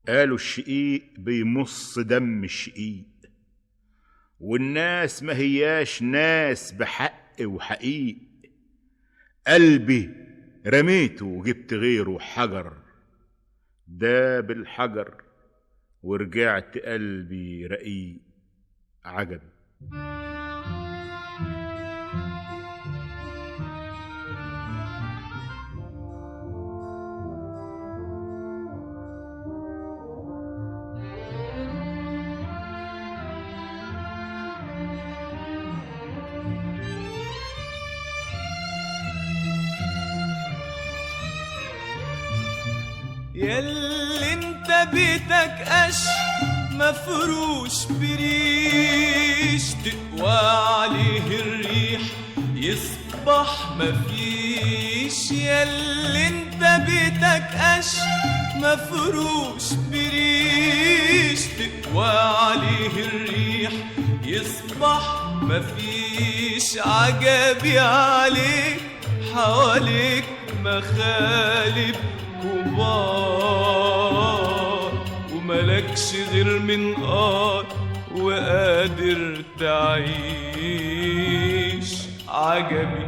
قالوا الشقيق بيمص دم الشقيق، والناس ما هياش ناس بحق وحقيق. قلبي رميته وجبت غيره حجر، ده بالحجر ورجعت قلبي رقيق. عجبي. ياللي انت بيتك قش مفروش بريش، تقوى عليه الريح يصبح مفيش. ياللي انت بيتك قش مفروش بريش، تقوى عليه الريح يصبح مفيش. عجبي عليك حواليك مخالب كبار، وملكش غير منقار وقادر تعيش. عجبي